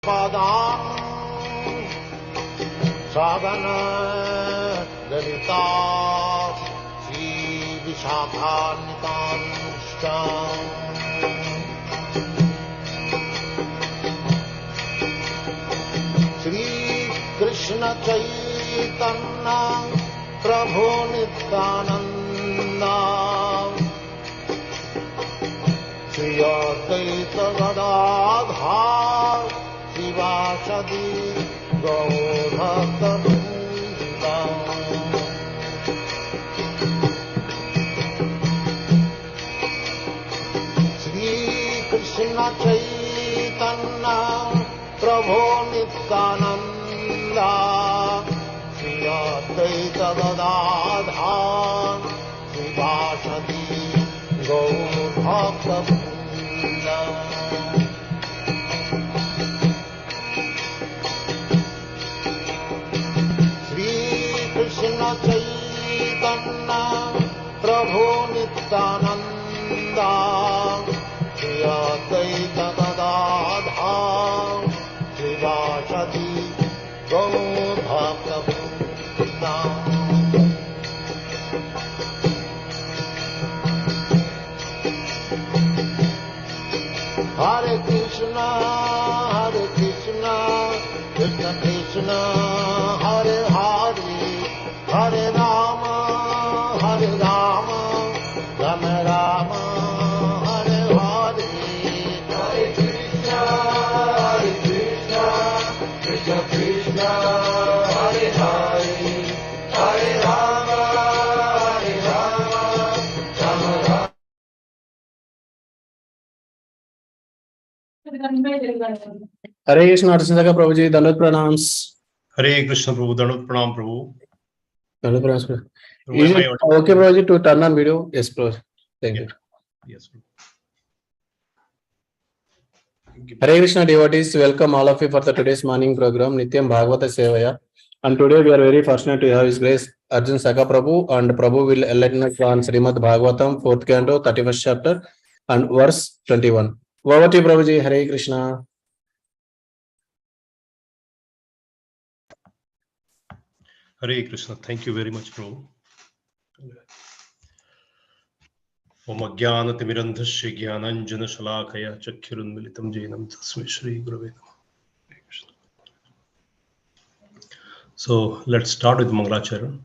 Padam Sagana Lalita Sri Sakha Nityam Sri Krishna Chaitanya Prabhu Nityananda Sri Advaita Gadadhar Sivasadi Gaurata Vrinda Sri Krishna Chaitanya Prabhu Nityananda Sri Advaita Gadadhar Sivasadi Gaurata Vrinda Krishna Chaitanya Prabhu Nityananda Sri Advaita Gadadhar Sivasadi Gaurata Vrinda Hare Krishna Krishna Krishna Hare Hare Hare Rama Rama Rama Hare Hare Hare Krishna Krishna Krishna Hare Hare Hare Rama Rama Rama Hare Krishna, Sakha Prabhuji, Dandavat Pranams. Hare Krishna Prabhu, Dandavat Pranam Prabhu. Dandavat Pranams. Is it okay, Prabhuji, to turn on video? Yes, Prabhuji. Thank you. Yes, Prabhu. Hare Krishna devotees, welcome all of you for the today's morning program, Nityam Bhagavatha Sevaya. And today we are very fortunate to have His Grace Arjun Sakha Prabhu, and Prabhu will enlighten us on Srimad Bhagavatam, 4th canto, 31st chapter, and verse 21. Over to you, Prabhuji. Hare Krishna. Hare Krishna. Thank you very much, Prabhu. Om Ajnanatimirandhasya Jnananjana Shalakaya Chakshurunmilitam Jainam Tasmai Shri Gurave Namah. Hare Krishna. So let's start with Mangalacharan.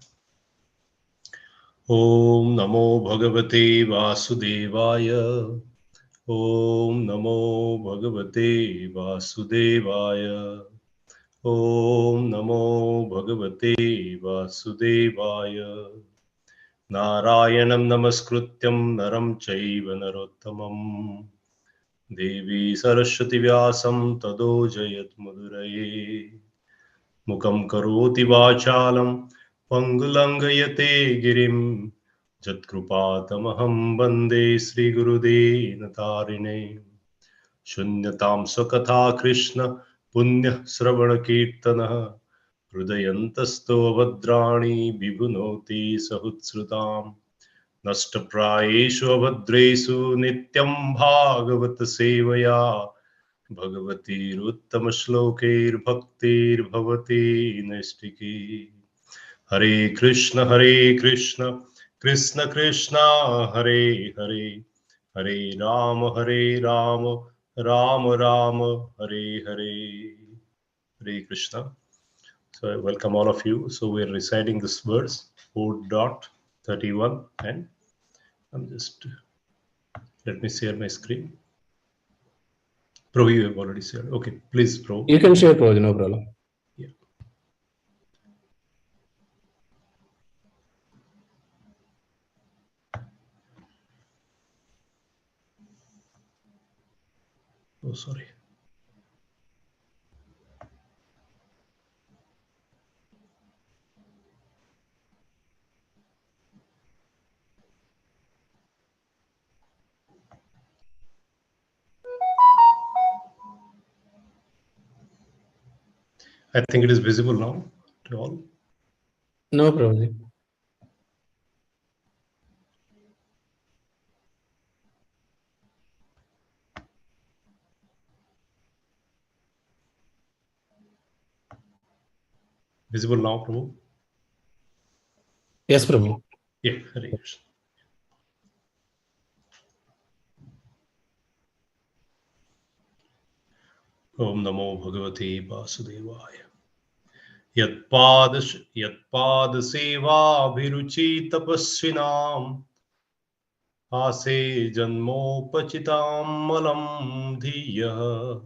Om Namo Bhagavate Vasudevaya. Om Namo Bhagavate Vasudevaya. Om Namo Bhagavate Vasudevaya. Narayanam Namaskrutyam Naram Chaiva Narottamam Devi Saraswati Vyasam Tado Jayat Madhuraye Mukam Karoti Vachalam Pangulangayate Girim Jatkrupatamaham Bande Sri Gurude Natarine Shunyatam Sakatha Krishna Punya Sravana Kirtana Hrudayantasto Vadrani Vibhunoti Sahutsrutam Nashtaprayeshu Avadresu Nityam Bhagavata Sevaya Bhagavati Ruttama Shlokir Bhaktir Bhavati Naistiki Hare Krishna Krishna Krishna Hare Hare Hare Rama Rama Rama Hare Hare Hare Krishna. So I welcome all of you. So we are reciting this verse 4.31 and I'm just let me share my screen. Prabhu, you have already shared. Okay, please, Prabhu. You can share, Prabhuji, no problem. Yeah. Oh, sorry. I think it is visible now to all. No, Prabhuji. Visible now, Prabhu? Yes, Prabhu. Yeah, Hare Krishna. Om Namo Bhagavate Vasudevaya. Yatpad seva abhiruchi tapasvinam ase janmopachitam malam dhiyah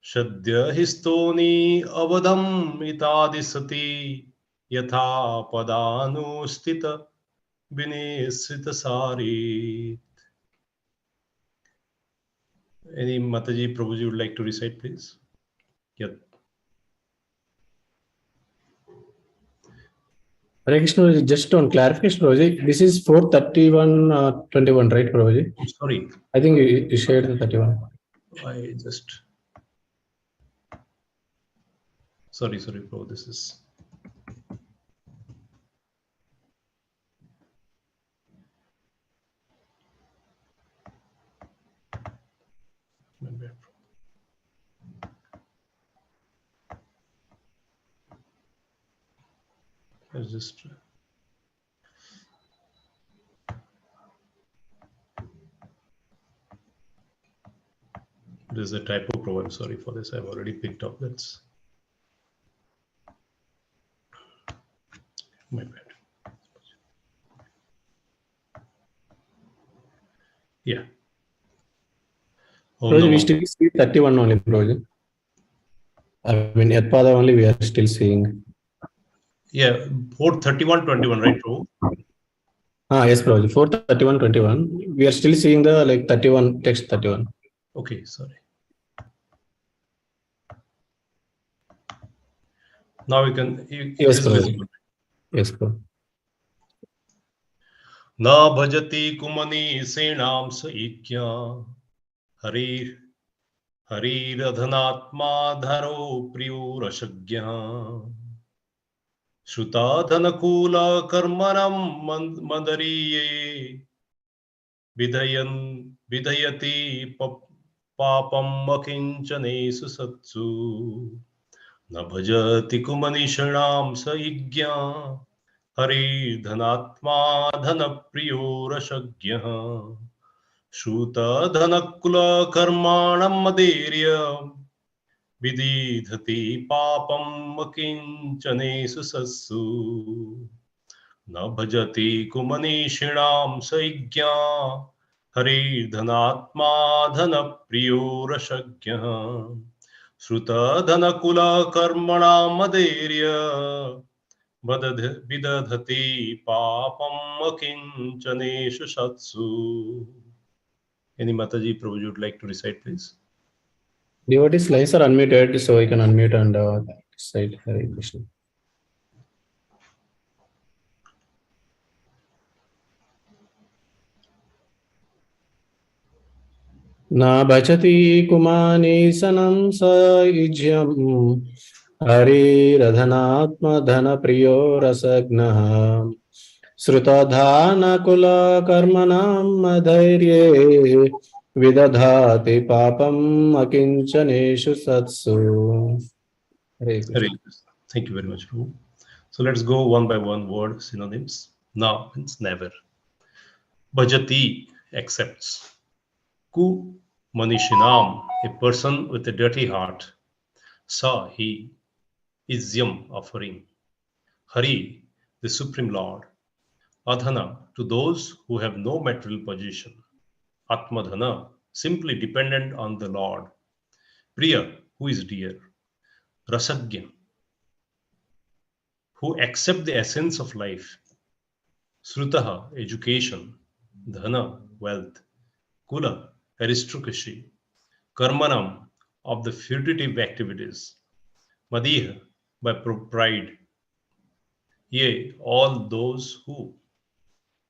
Shadya histoni avadam itadi sati yatha padanustita vinesrita sari. Any Mataji Prabhuji would like to recite, please? Yat. Hare Krishna, just on clarification, Prabhuji, this is 431:21, right, Prabhuji? Sorry, I think you shared the 31. I just. Sorry, Prabhu, this is. My bad. I just. There's a typo, Prabhu. I'm sorry for this. I've already picked up. That's my bad. Yeah. Om Prabhuji, we Namo. still see 31 only, Prabhuji. I mean, Yatpada only we are still seeing. Yeah, 431:21, right, Prabhu? Yes, Prabhuji, 431:21. We are still seeing the 31, text 31. Okay, sorry. Now we can. It Yes, is Prabhuji. visible. Yes, Prabhuji. न भजति कुमनीषीणां स इक्या हरिरधनात्मा धरो प्रियोरशज्ञः श्रुताधनकूलकर्मणं मदरीये विधयति पापम् अकिञ्चनेषु सत्सु न भजति कुमनीषीणां स इज्ञा हरिर्धनात्मा धनप्रियो रशज्ञः श्रुतधनकुलकर्माणं मदीर्य विदीधति पापम् अकिञ्चनेषु सत्सु न भजति कुमनीषिणां स इज्ञा हरिर्धनात्मा धनप्रियो रशज्ञः श्रुतधनकुलकर्मणां मदीर्य विदधति पापम् अकिञ्चनेषु सत्सु. Any Mataji Prabhu you would like to recite, please? Devotees lines are unmuted, so I can unmute and recite Hare Krishna. Na bhajati kumanisanam saijyam hariradhanatma dhana priyo rasagnaha srutadhana kula karmanam madhairye vidadhati papam akinchaneshu satsu. Hare Krishna. Hare Krishna. Thank you very much, Prabhu. So let's go one by one word synonyms. Na means never. Bhajati accepts. Ku manishinam, a person with a dirty heart. Sa he, isyam offering. Hari, the Supreme Lord. Adhana, to those who have no material possession. Atmadhana, simply dependent on the Lord. Priya, who is dear. Rasagya, who accept the essence of life. Srutaha, education. Dhana, wealth. Kula, aristocracy. Karmanam, of the fruitive activities. Madiha, by pride. Yea, all those who.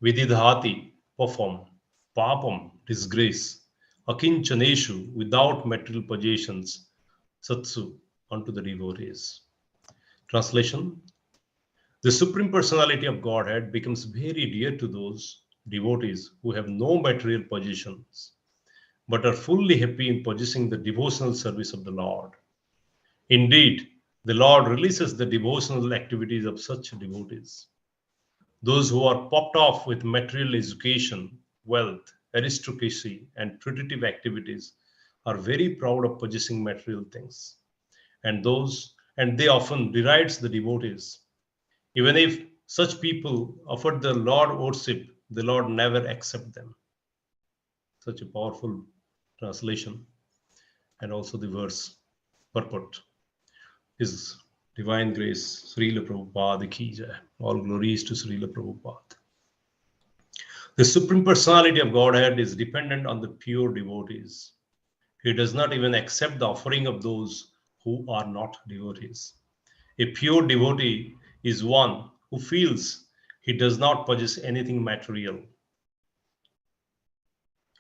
Vididhati, perform. Papam, disgrace. Akinchaneshu, without material possessions. Satsu, unto the devotees. Translation: the Supreme Personality of Godhead becomes very dear to those devotees who have no material possessions, but are fully happy in possessing the devotional service of the Lord. Indeed, The Lord releases the devotional activities of such devotees. Those who are popped off with material education, wealth, aristocracy, and putative activities are very proud of possessing material things. And they often derides the devotees. Even if such people offered the Lord worship, the Lord never accept them. Such a powerful translation, and also the verse purport. His Divine Grace, Srila Prabhupada ki jai. All glories to Srila Prabhupada. The Supreme Personality of Godhead is dependent on the pure devotees. He does not even accept the offering of those who are not devotees. A pure devotee is one who feels he does not possess anything material.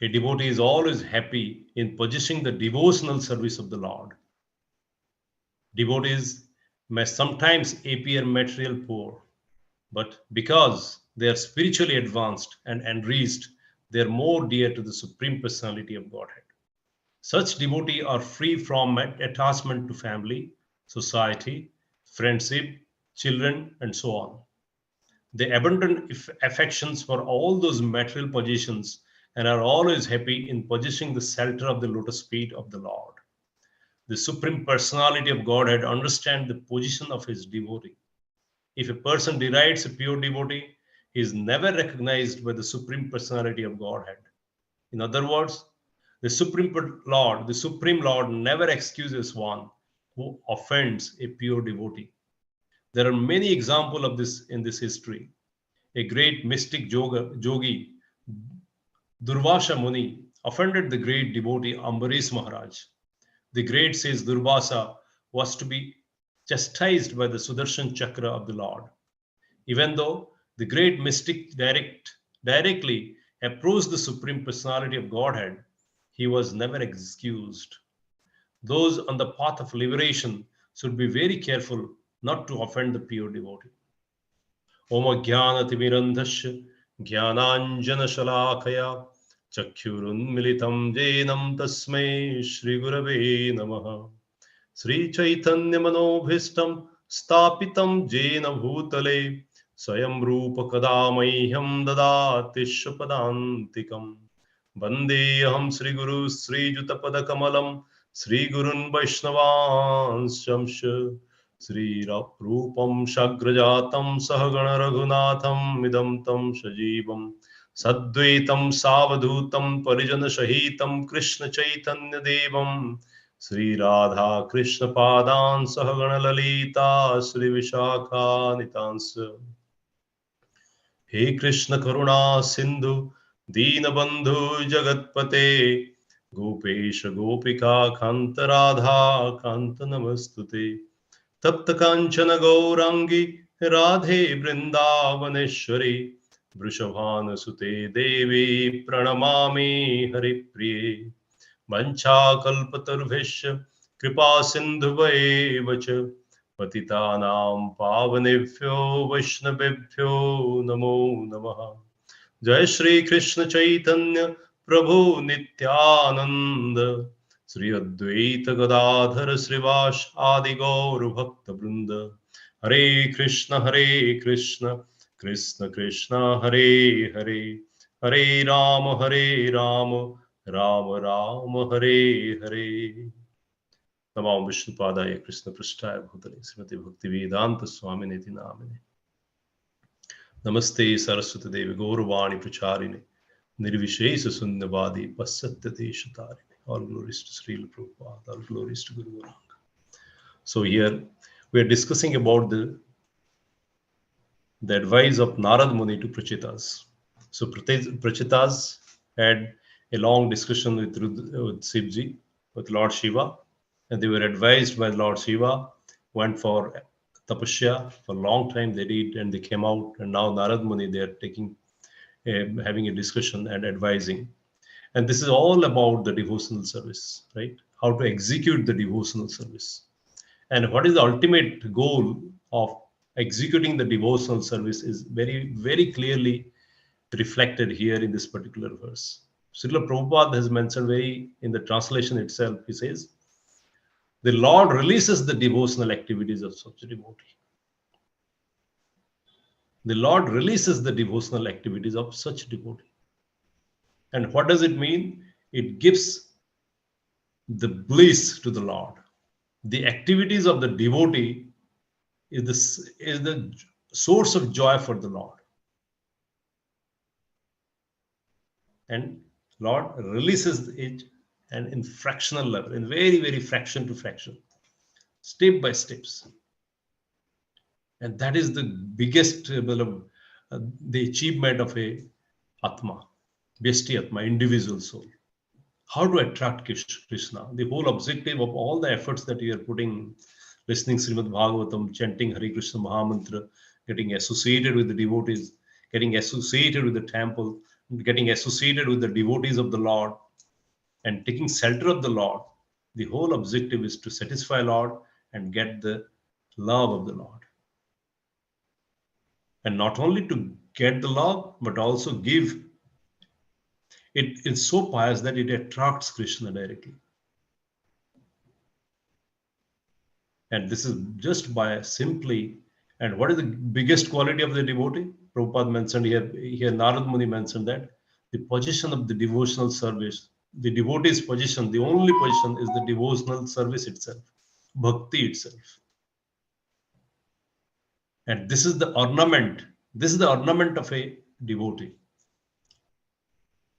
A devotee is always happy in possessing the devotional service of the Lord. Devotees may sometimes appear material poor, but because they are spiritually advanced and enriched, they are more dear to the Supreme Personality of Godhead. Such devotees are free from attachment to family, society, friendship, children, and so on. They abandon affections for all those material possessions and are always happy in possessing the shelter of the lotus feet of the Lord. The Supreme Personality of Godhead understands the position of his devotee. If a person derides a pure devotee, he is never recognized by the Supreme Personality of Godhead. In other words, the Supreme Lord never excuses one who offends a pure devotee. There are many examples of this in this history. A great mystic yogi, Durvasa Muni, offended the great devotee Ambarish Maharaj. The great sage Durvasa was to be chastised by the Sudarshan Chakra of the Lord. Even though the great mystic directly approached the Supreme Personality of Godhead, he was never excused. Those on the path of liberation should be very careful not to offend the pure devotee. Om Jnanatimirandhasya Jnananjanashalakaya Chakhyurunmilitam Jenam Tasmai Shri Gurave Namaha Sri Chaitanya Manobhistam Stapitam Jena Bhutale Swayam Rupa Kadamahyam Dadati Shapadantikam Vandeham Sri Guru Sri Jutapada Kamalam Sri Gurun Vaishnavanshamsha Sri Rupam Shagrajatam Sahagana Raghunatham Midam Tam Shajivam Sadvaitam Savadhutam Parijana Shahitam Krishna Chaitanya Devam Sri Radha Krishna Padan Sahagana Lalita Sri Vishakha Nitansa He Krishna Karuna Sindhu Deenabandhu Jagatpate Gopesha Gopika Kanta Radha Kanta Namastute Tapta Kanchana Gaurangi Radhe Vrindavaneshwari Vrishabhana Sute Devi Pranamami Haripriye Vancha Kalpatarvishya Kripa Sindhuvaeva Cha Patitanam Pavanebhyo Vaishnavebhyo Namo Namaha Jai Shri Krishna Chaitanya Prabhu Nityananda Sri Advaita Gadadhar Srivas Adi Gaur Bhakta Vrinda Hare Krishna Krishna Krishna Hare Hare Hare Rama Rama Rama Hare Hare Namam Vishnupadaya Krishna Prasthaya Bhutale Srimati Bhakti Vedanta Swami Niti Namine Namaste Saraswati Devi Gauravani Pracharine Nirvishesa Sunyavadi Pasatyate Shatarine. All glories to Srila Prabhupada, all glories to Guru Gauranga. So here we are discussing about the advice of Narad Muni to Prachitas. So Prachitas had a long discussion with Shivji, with Lord Shiva, and they were advised by Lord Shiva, went for tapasya for a long time they did, and they came out, and now Narad Muni, they are having a discussion and advising. And this is all about the devotional service, right? How to execute the devotional service. And what is the ultimate goal of executing the devotional service is very, very clearly reflected here in this particular verse. Srila Prabhupada has mentioned in the translation itself, he says, the Lord releases the devotional activities of such a devotee. The Lord releases the devotional activities of such a devotee. And what does it mean? It gives the bliss to the Lord. The activities of the devotee is the source of joy for the Lord. And Lord releases it, and in fractional level, in very, very fraction to fraction, step by steps. And that is the biggest the achievement of a Atma, Vyasti Atma, individual soul. How to attract Krishna? The whole objective of all the efforts that you are putting, listening Srimad Bhagavatam, chanting Hare Krishna Mahamantra, getting associated with the devotees, getting associated with the temple, getting associated with the devotees of the Lord, and taking shelter of the Lord. The whole objective is to satisfy Lord and get the love of the Lord. And not only to get the love, but also give. It is so pious that it attracts Krishna directly. And this is just by simply. And what is the biggest quality of the devotee? Prabhupada mentioned here Narad Muni mentioned that the position of the devotional service, the devotee's position, the only position is the devotional service itself, bhakti itself. And this is the ornament of a devotee.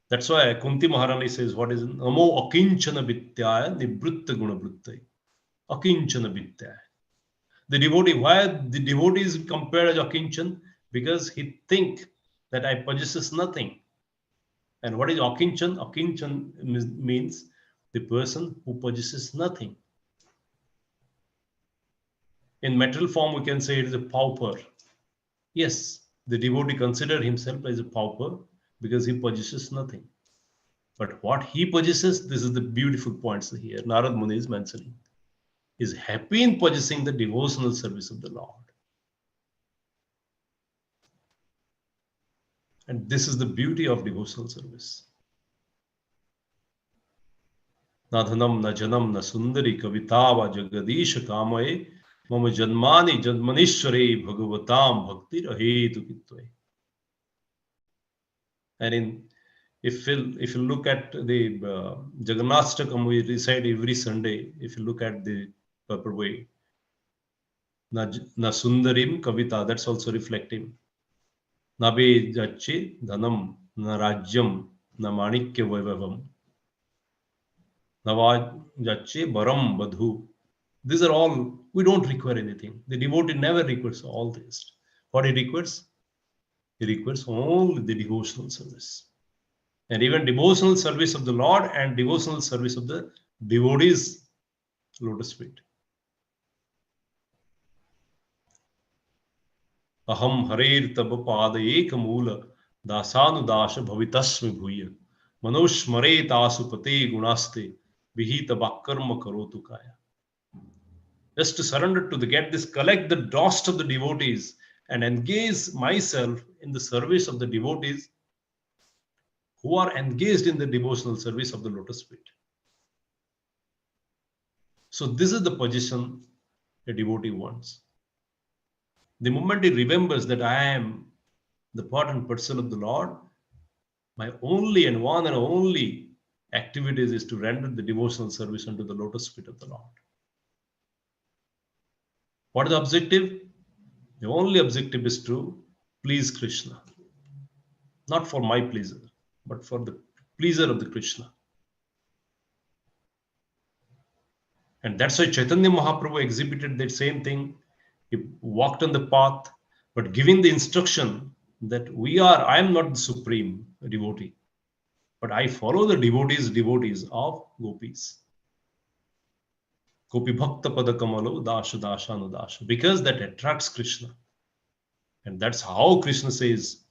That's why Kunti Maharani says, what is Namo Akinchana Vityaya Nibrutta Guna Vrittai. Akinchana Vityaya. The devotee, why the devotee is compared as Akinchan? Because he think that I possesses nothing. And what is Akinchan? Akinchan means the person who possesses nothing. In material form, we can say it is a pauper. Yes, the devotee considers himself as a pauper because he possesses nothing. But what he possesses, this is the beautiful points here Narad Muni is mentioning, is happy in possessing the devotional service of the Lord. And this is the beauty of devotional service. Na dhanam, na janam, na sundari, kavitava, jagadisha kamaye, mama janmani, janmanishware, bhagavatam, bhakti rahetu kitve. And if you look at the Jagannatha we recite every Sunday, if you look at the proper way, na sundarim kavita, that's also reflecting. Na be jache dhanam, na rajyam, na manikya vaibhavam, na jache baram badhu. These are all, we don't require anything. The devotee never requires all this. What he requires? He requires only the devotional service. And even devotional service of the Lord and devotional service of the devotees' lotus feet. Aham harer tab pada ek moola dasanudasha bhavitasmi bhuya manoshmare tasupate gunaste vihita bhakkarma karotu kaya. Just to surrender to collect the dust of the devotees and engage myself in the service of the devotees who are engaged in the devotional service of the lotus feet. So this is the position a devotee wants. The moment he remembers that I am the part and parcel of the Lord, my only and one and only activities is to render the devotional service unto the lotus feet of the Lord. What is the objective? The only objective is to please Krishna. Not for my pleasure, but for the pleasure of the Krishna. And that's why Chaitanya Mahaprabhu exhibited that same thing. He walked on the path, but giving the instruction that I am not the supreme devotee, but I follow the devotees of gopis. Gopi Bhakta Padakamalo Dasha Dasha Anudasha, because that attracts Krishna. And that's how Krishna says,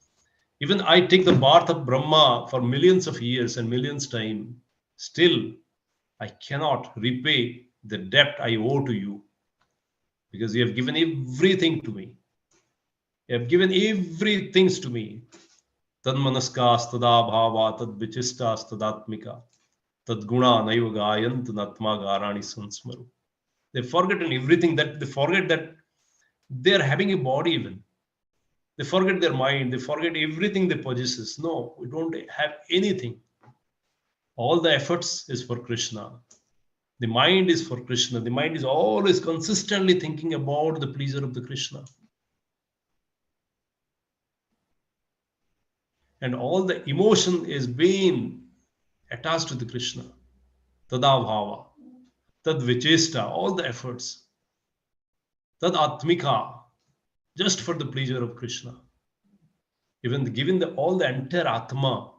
even I take the bath of Brahma for millions of years and millions time, still I cannot repay the debt I owe to you, because you have given everything to me. You have given everything to me. Tad manaskas tada bhava tad vichistas tadatmika tad guna naiva gayant natma garani sansmaru. They forgotten everything, that they forget that they are having a body even. They forget their mind, they forget everything they possess. No, we don't have anything. All the efforts is for Krishna. The mind is for Krishna. The mind is always consistently thinking about the pleasure of the Krishna. And all the emotion is being attached to the Krishna. Tada bhava, tad vichesta, all the efforts. Tad atmika, just for the pleasure of Krishna. Even given all the entire atma,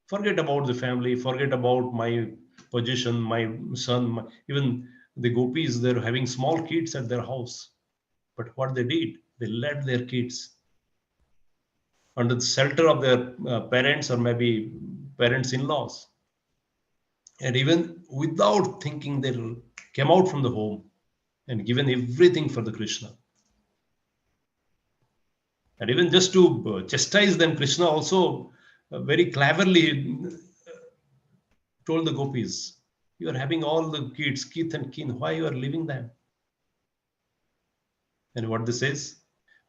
forget about the family, forget about my position, my son, even the gopis, they're having small kids at their house. But what they did, they led their kids under the shelter of their parents or maybe parents-in-laws. And even without thinking, they came out from the home and given everything for the Krishna. And even just to chastise them, Krishna also very cleverly told the gopis, you are having all the kids, kith and kin, why you are leaving them? And what this says,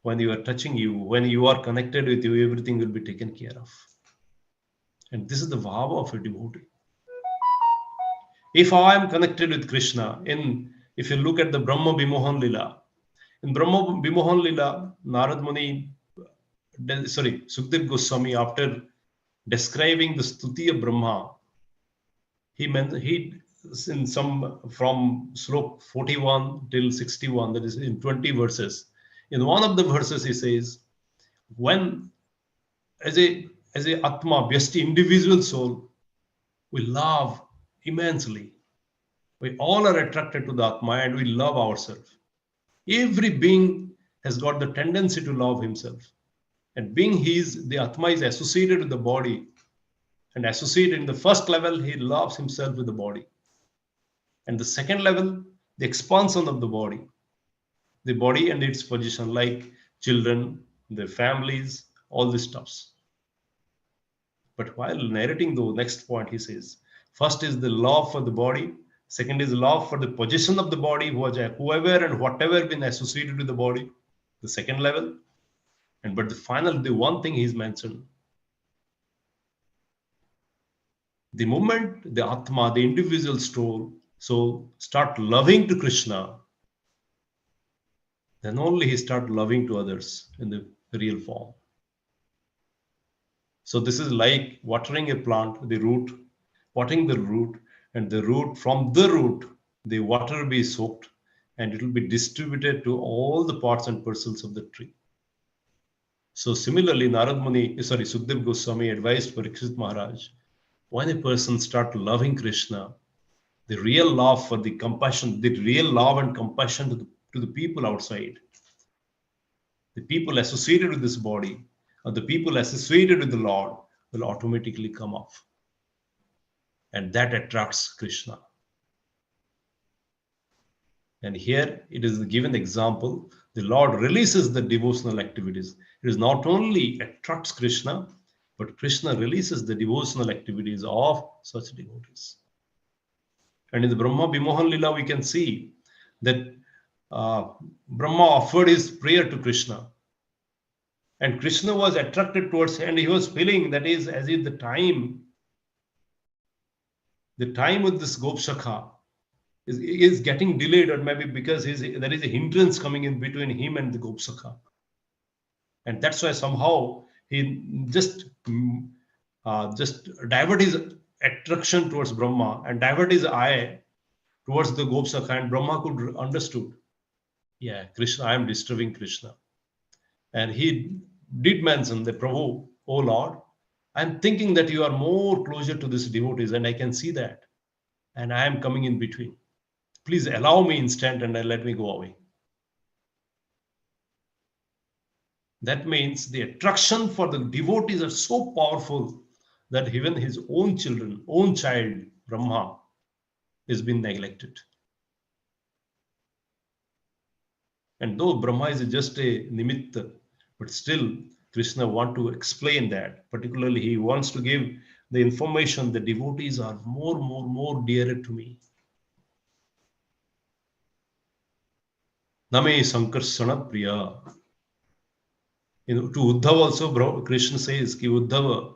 when you are touching you, when you are connected with you, everything will be taken care of. And this is the bhava of a devotee. If I am connected with Krishna, if you look at the Brahma Vimohan Lila, in Brahma Vimohan Lila, Narad Muni, Sukdev Goswami, after describing the stuti of Brahma, he in some from slok 41 till 61, that is in 20 verses. In one of the verses, he says, when as a Atma, Vyasti, individual soul, we love immensely. We all are attracted to the Atma and we love ourselves. Every being has got the tendency to love himself. And being the Atma is associated with the body. And associated in the first level, he loves himself with the body. And the second level, the expansion of the body and its position, like children, their families, all these stuffs. But while narrating the next point, he says, first is the love for the body. Second is love for the position of the body, whoever and whatever been associated with the body, the second level. But the one thing he's mentioned, the moment the Atma, the individual soul start loving to Krishna, then only he start loving to others in the real form. So this is like watering a plant, watering the root, and from the root, the water will be soaked and it will be distributed to all the parts and parcels of the tree. So similarly, Sukdev Goswami advised Parikshit Maharaj, when a person starts loving Krishna, the real love for the compassion, the real love and compassion to the people outside, the people associated with this body, or the people associated with the Lord will automatically come off. And that attracts Krishna. And here it is given example, the Lord releases the devotional activities. It is not only attracts Krishna, but Krishna releases the devotional activities of such devotees. And in the Brahma Vimohan Lila, we can see that Brahma offered his prayer to Krishna. And Krishna was attracted towards him, and he was feeling that is as if the time with this Gop Sakha is getting delayed, or maybe because there is a hindrance coming in between him and the Gop Sakha. And that's why somehow he just divert his attraction towards Brahma and divert his eye towards the Gop Sakha, and Brahma could understood, yeah, Krishna, I am disturbing Krishna. And he did mention that, Prabhu, oh Lord, I'm thinking that you are more closer to these devotees, and I can see that. And I am coming in between. Please allow me instant and let me go away. That means the attraction for the devotees are so powerful that even his own child, Brahma, has been neglected. And though Brahma is just a nimitta, but still Krishna wants to explain that. Particularly, he wants to give the information the devotees are more dearer to me. Name Sankarsana Priya. To Uddhava also, Krishna says, Ki Uddhava,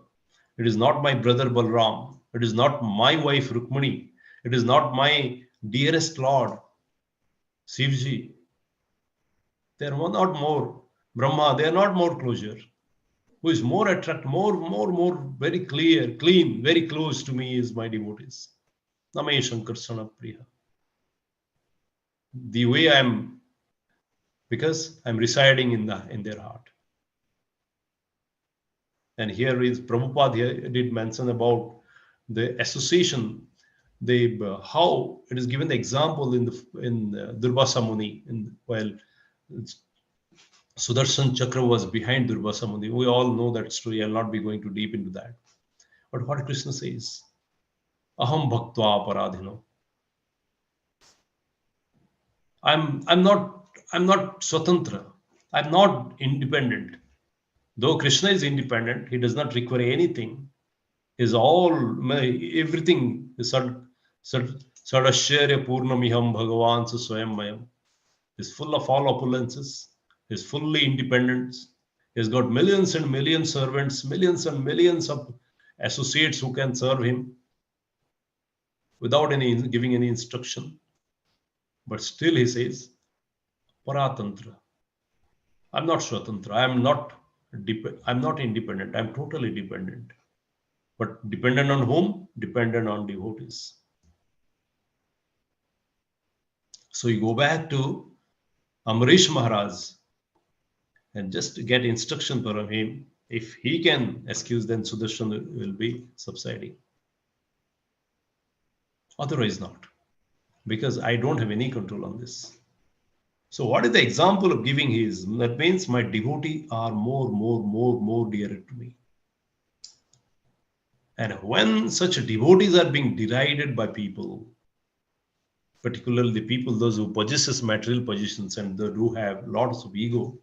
it is not my brother Balram, it is not my wife Rukmani, it is not my dearest Lord Shivji. They are not more Brahma, they are not more closer. Who is more attract, more, very clear, clean, very close to me is my devotees. Name Sankarsana Priya. The way I am, because I am residing in their heart. And here is Prabhupada here did mention about the association, how it is given the example in Durvasa Muni, while Sudarshan Chakra was behind Durvasa Muni. We all know that story. I'll not be going too deep into that. But what Krishna says, Aham Bhaktva Paradhino. I'm not Swatantra. I'm not independent. Though Krishna is independent, he does not require anything. Is all everything is Sadashya Purnamiham Bhagavan Swayam Mayam. Is full of all opulences, is fully independent. He's got millions and millions servants, millions and millions of associates who can serve him without any giving any instruction. But still he says, Paratantra. I'm not Swatantra. I'm not independent. I'm totally dependent. But dependent on whom? Dependent on devotees. So you go back to Amrish Maharaj and just get instruction from him. If he can excuse, then Sudarshan will be subsiding. Otherwise not. Because I don't have any control on this. So what is the example of giving his? That means my devotee are more dearer to me. And when such devotees are being derided by people, particularly the people, those who possesses material positions and those who have lots of ego,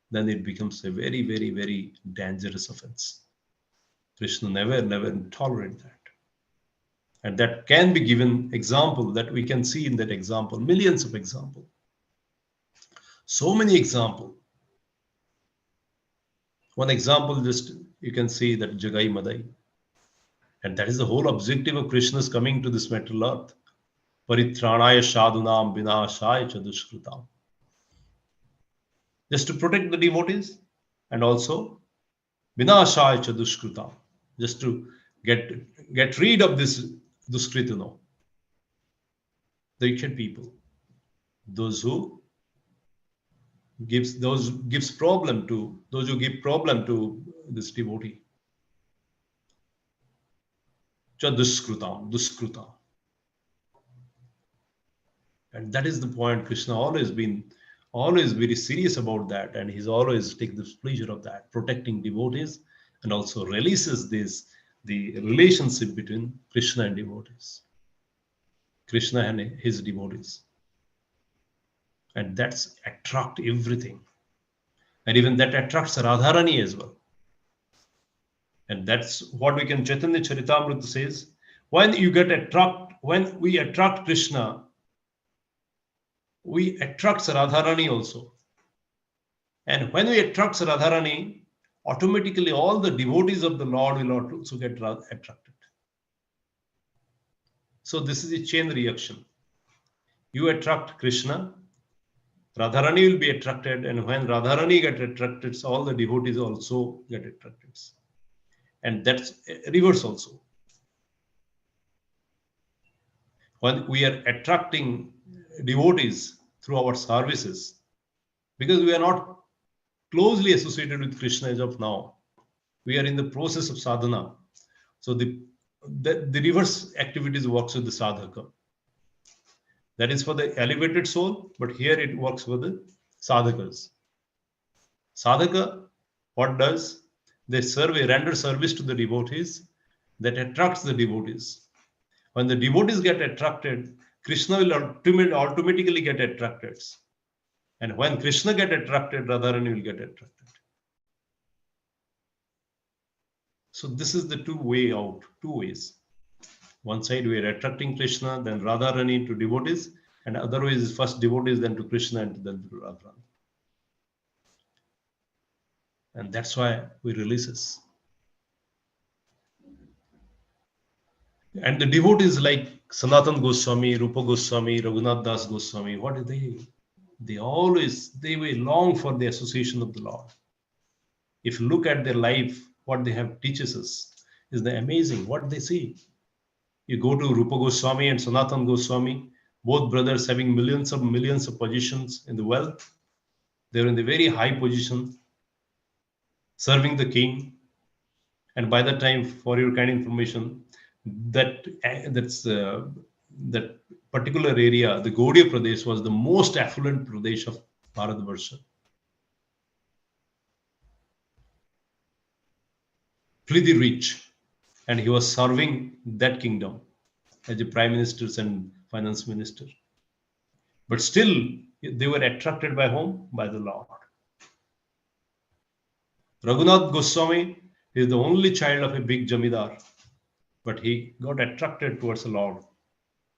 then it becomes a very dangerous offense. Krishna never tolerate that. And that can be given example that we can see in that example, millions of examples. So many examples. One example, just you can see that Jagai Madai. And that is the whole objective of Krishna's coming to this material earth. Paritranaya Shadunam Vinashaya Chadushkrutam. Just to protect the devotees and also Vinashaya Chadushkrutam. Just to get rid of this Duskritano. The wicked people. Those who give problem to this devotee. Duskrutam. And that is the point. Krishna always very serious about that, and he's always take this pleasure of that, protecting devotees, and also releases the relationship between Krishna and devotees. Krishna and his devotees. And that's attract everything. And even that attracts Radharani as well. And that's what we can, Chaitanya Charitamrita says, when we attract Krishna, we attract Radharani also. And when we attract Radharani, automatically all the devotees of the Lord will also get attracted. So this is a chain reaction. You attract Krishna, Radharani will be attracted, and when Radharani get attracted, so all the devotees also get attracted. And that's reverse also. When we are attracting devotees through our services, because we are not closely associated with Krishna as of now, we are in the process of sadhana. So the reverse activities works with the sadhaka. That is for the elevated soul, but here it works for the sadhakas. Sadhaka, what does? They render service to the devotees that attracts the devotees. When the devotees get attracted, Krishna will automatically get attracted. And when Krishna get attracted, Radharani will get attracted. So this is the two ways. One side we are attracting Krishna, then Radharani to devotees. And otherwise, first devotees, then to Krishna, and then to Radha. And that's why we releases. And the devotees like Sanatan Goswami, Rupa Goswami, Raghunath Das Goswami, what are they? They will long for the association of the Lord. If you look at their life, what they have teaches us is the amazing, what they see. You go to Rupa Goswami and Sanatan Goswami, both brothers having millions of positions in the wealth. They're in the very high position, serving the king. And by that time, for your kind information, that particular area, the Gaudiya Pradesh, was the most affluent Pradesh of Bharatvarsha. Pretty rich. And he was serving that kingdom as a prime minister and finance minister. But still, they were attracted by whom? By the Lord. Raghunath Goswami is the only child of a big Jamidar, but he got attracted towards the Lord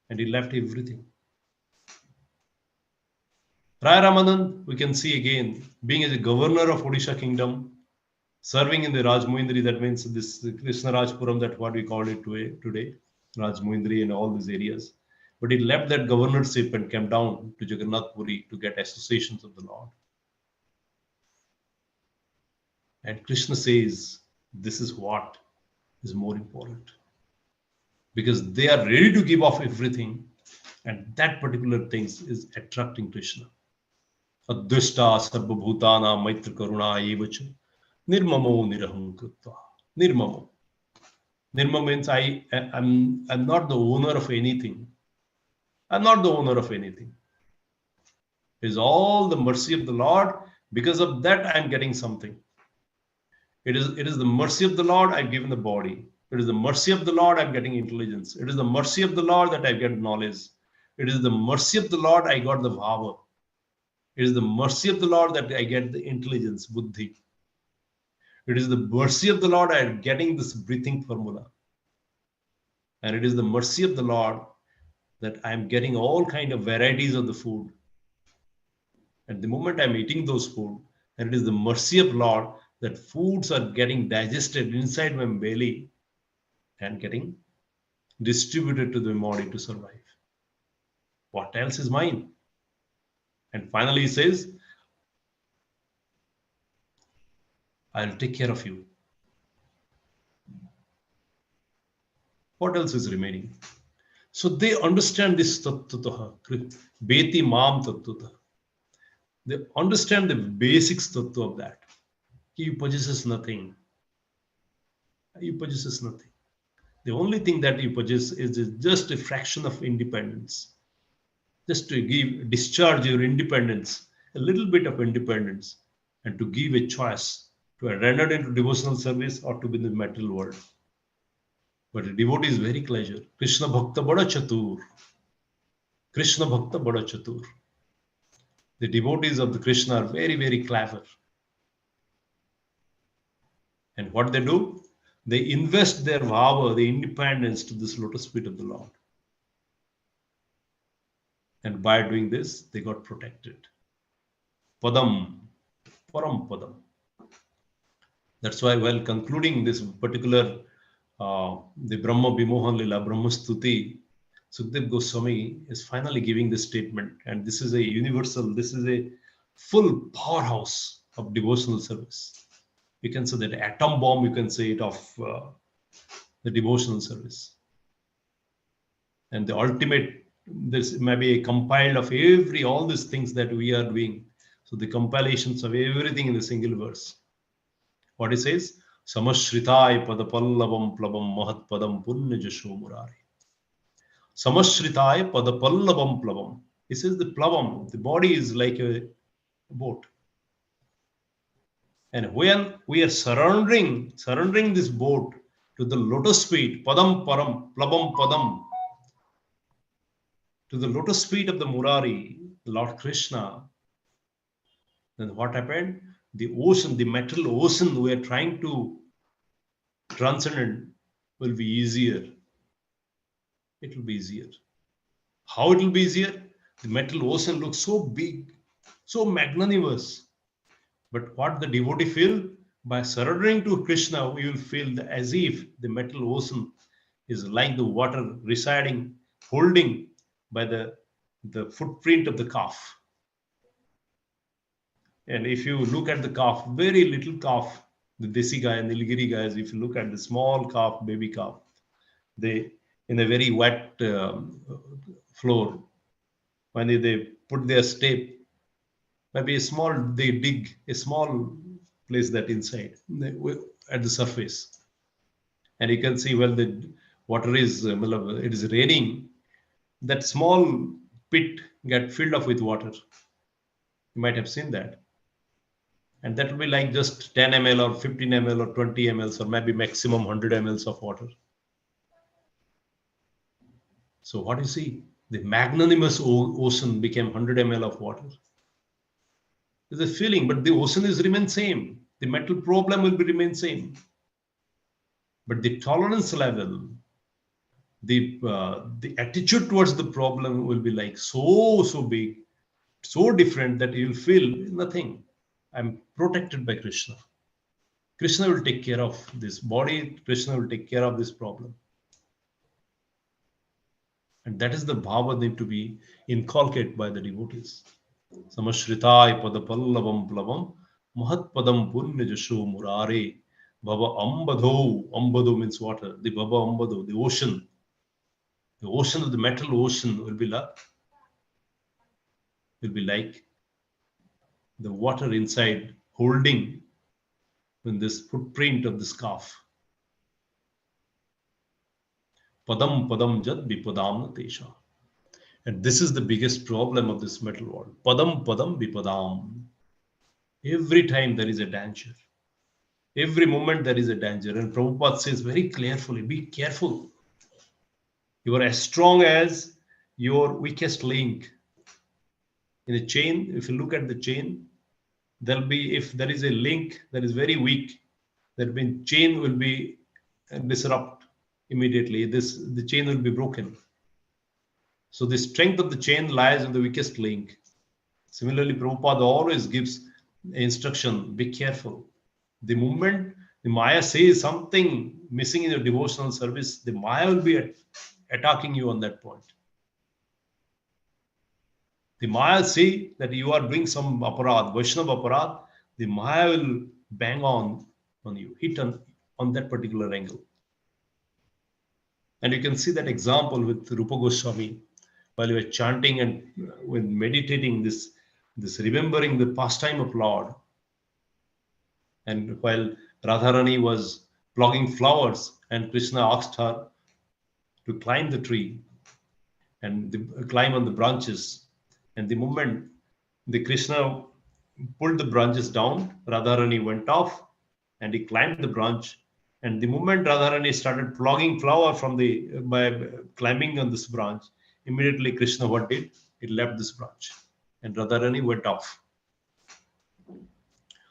and he left everything. Rai Ramanand, we can see again, being as a governor of Odisha kingdom, serving in the Rajmohindri, that means this Krishna Rajpuram, that what we call it today, Rajmohindri and all these areas. But he left that governorship and came down to Jagannath Puri to get associations of the Lord. And Krishna says, this is what is more important. Because they are ready to give off everything, and that particular thing is attracting Krishna. Advishta sarvabhutana maitra karuna evacha nirmamo nirahankritva. Nirmamo. Nirmamo means I'm not the owner of anything. I'm not the owner of anything. It is all the mercy of the Lord. Because of that, I'm getting something. It is the mercy of the Lord I've given the body. It is the mercy of the Lord I'm getting intelligence. It is the mercy of the Lord that I get knowledge. It is the mercy of the Lord I got the bhava. It is the mercy of the Lord that I get the intelligence, buddhi. It is the mercy of the Lord I am getting this breathing formula. And it is the mercy of the Lord that I am getting all kind of varieties of the food. At the moment I'm eating those food, and it is the mercy of Lord that foods are getting digested inside my belly and getting distributed to the body to survive. What else is mine? And finally he says, I'll take care of you. What else is remaining? So they understand this tattva, beti mam tattva. They understand the basics tattva of that. He possesses nothing. He possesses nothing. The only thing that you possess is just a fraction of independence. Just to discharge your independence, a little bit of independence, and to give a choice to render into devotional service or to be in the material world. But a devotee is very clever. Krishna Bhakta Bada Chatur. Krishna Bhakta Bada Chatur. The devotees of the Krishna are very, very clever. And what they do? They invest their bhava, the independence, to this lotus feet of the Lord. And by doing this, they got protected. Padam, Param Padam. That's why while concluding this particular, the Brahma Vimohan Lila, Brahma Stuti, Sukdev Goswami is finally giving this statement. And this is a universal, this is a full powerhouse of devotional service. You can say that atom bomb, you can say it, of the devotional service. And the ultimate, this may be a compiled of all these things that we are doing. So the compilations of everything in the single verse. What it says? Samashritai padapallavam plabam mahat padam punya jasho murari. Samashritai padapallavam plabam. It says the plavam, the body is like a boat. And when we are surrendering this boat to the lotus feet, padam param, plabam padam, to the lotus feet of the Murari, Lord Krishna, then what happened? The ocean, the material ocean we are trying to transcend will be easier. It will be easier. How it will be easier? The metal ocean looks so big, so magnanimous. But what the devotee feel? By surrendering to Krishna, we will feel as if the metal ocean is like the water residing, holding by the footprint of the calf. And if you look at the calf, very little calf, the Desi guy and the Nilgiri guys, if you look at the small calf, baby calf, they in a very wet floor, when they put their step, maybe they dig a small place that inside at the surface, and you can see, well, the water is it is raining, that small pit get filled up with water. You might have seen that. And that will be like just 10 ml or 15 ml or 20 ml or maybe maximum 100 ml of water. So what you see, the magnanimous ocean became 100 ml of water. There's a feeling, but the ocean is remain same. The metal problem will be remain same. But the tolerance level, the attitude towards the problem will be like so big, so different that you'll feel nothing. I'm protected by Krishna. Krishna will take care of this body. Krishna will take care of this problem. And that is the bhava need to be inculcated by the devotees. Samashritai padapallavam plavam mahatpadam punya jasho murare bhava ambadho. Ambadho means water. The bhava ambadho, the ocean. The ocean of the metal ocean will be like the water inside holding in this footprint of this calf. Padam padam jad vipadam natesha. And this is the biggest problem of this metal world. Padam padam vipadam. Every time there is a danger. Every moment there is a danger. And Prabhupada says very carefully, be careful. You are as strong as your weakest link. In a chain, if you look at the chain, if there is a link that is very weak, that means chain will be disrupt immediately. The chain will be broken. So the strength of the chain lies in the weakest link. Similarly, Prabhupada always gives instruction, be careful. The moment the Maya says something missing in your devotional service, the Maya will be attacking you on that point. The Maya say that you are doing some aparad, Vaishnava aparad, the Maya will bang on you, hit on that particular angle. And you can see that example with Rupa Goswami, while you were chanting and when meditating this remembering the pastime of Lord. And while Radharani was plucking flowers and Krishna asked her to climb the tree and climb on the branches. And the moment the Krishna pulled the branches down, Radharani went off and he climbed the branch. And the moment Radharani started plucking flower by climbing on this branch, immediately Krishna what did? He left this branch and Radharani went off.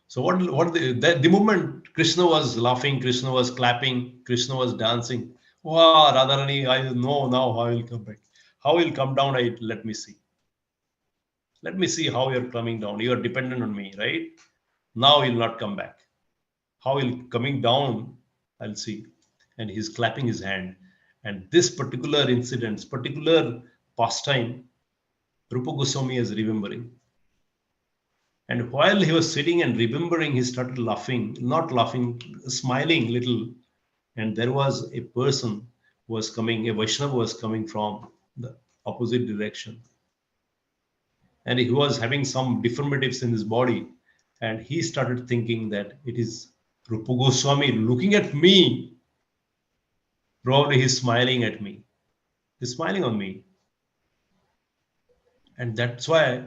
So the moment Krishna was laughing, Krishna was clapping, Krishna was dancing. Wow, Radharani, I know now how he'll come back. How he'll come down, let me see. Let me see how you're coming down. You are dependent on me, right? Now he'll not come back. How he'll coming down, I'll see. And he's clapping his hand. And this particular incident, particular pastime, Rupa Goswami is remembering. And while he was sitting and remembering, he started laughing, not laughing, smiling little. And there was a person who was coming, a Vaishnava was coming from the opposite direction. And he was having some deformities in his body. And he started thinking that it is Rupa Goswami looking at me. Probably he's smiling at me. He's smiling on me. And that's why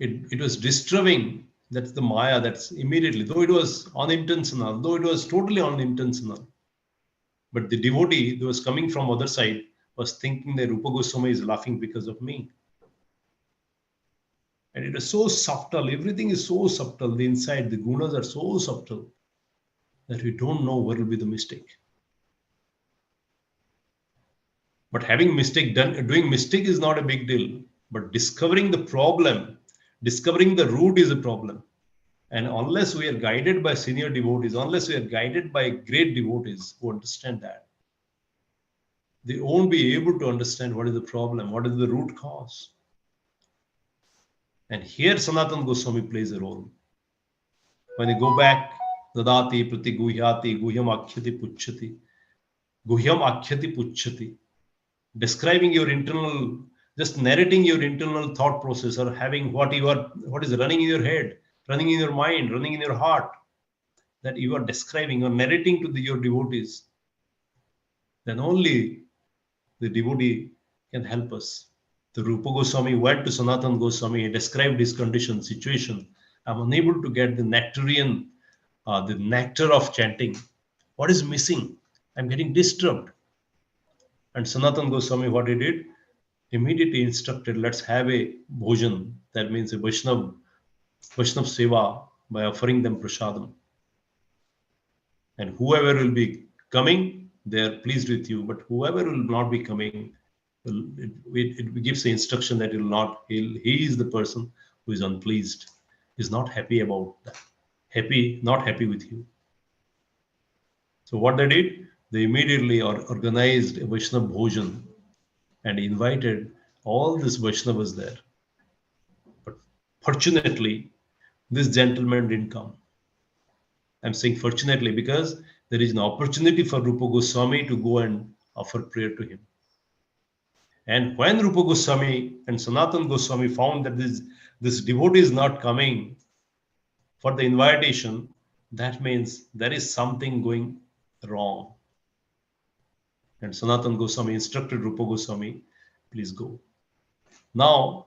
it was disturbing. That's the Maya. That's immediately, though it was unintentional, though it was totally unintentional. But the devotee that was coming from other side was thinking that Rupa Goswami is laughing because of me. And it is so subtle. Everything is so subtle. The inside, the gunas are so subtle that we don't know what will be the mistake. But having mistake done, doing mistake is not a big deal. But discovering the problem, discovering the root is a problem. And unless we are guided by senior devotees, unless we are guided by great devotees who understand that, they won't be able to understand what is the problem, what is the root cause. And here Sanatana Goswami plays a role. When you go back, Dadati Prati Guhyati Guhyam Akhyati Puchyati, Guhyam Akhyati Puchyati, describing your internal, just narrating your internal thought process, or having what is running in your head, running in your mind, running in your heart, that you are describing or narrating to your devotees, then only the devotee can help us. The Rupa Goswami went to Sanatana Goswami, described his condition, situation. I'm unable to get the nectarian, the nectar of chanting. What is missing? I'm getting disturbed. And Sanatana Goswami, what he did, immediately instructed, let's have a bhojan. That means a Vaishnav seva, by offering them prasadam. And whoever will be coming, they are pleased with you. But whoever will not be coming, it gives the instruction that he is the person who is unpleased, is not happy about that, not happy with you. So what they did, they immediately organized a Vaishnav bhojan and invited all these Vaishnavas there. But fortunately, this gentleman didn't come. I'm saying fortunately because there is an opportunity for Rupa Goswami to go and offer prayer to him. And when Rupa Goswami and Sanatana Goswami found that this devotee is not coming for the invitation, that means there is something going wrong. And Sanatana Goswami instructed Rupa Goswami, please go. Now,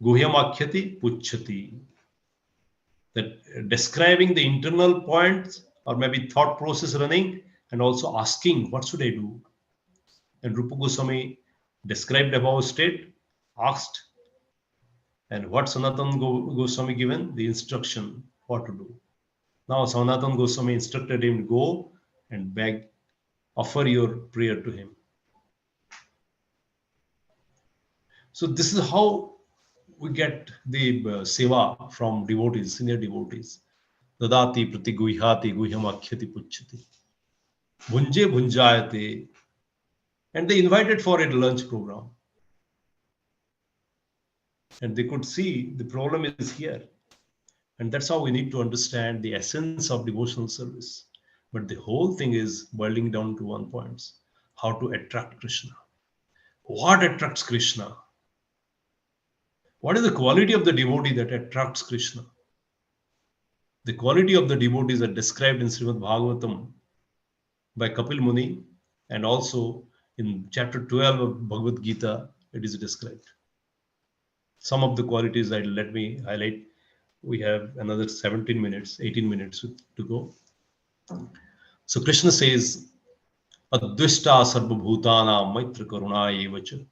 Guhyam Akhyati Puchyati, that describing the internal points or maybe thought process running, and also asking, what should I do? And Rupa Goswami described above state, asked, and what Sanatana Goswami given? The instruction, what to do. Now Sanatana Goswami instructed him to go and beg, offer your prayer to him. So this is how we get the seva from devotees, senior devotees. Dadati prati guhyati guhyam akhyati puchyati. Bhunje bhunjayate. And they invited for a lunch program. And they could see the problem is here. And that's how we need to understand the essence of devotional service. But the whole thing is boiling down to one point: how to attract Krishna. What attracts Krishna? What is the quality of the devotee that attracts Krishna? The quality of the devotees are described in Srimad Bhagavatam by Kapil Muni, and also in chapter 12 of Bhagavad Gita, it is described. Some of the qualities that let me highlight. We have another 18 minutes to go. So Krishna says, Advishta sarva bhutana maitra karuna evacha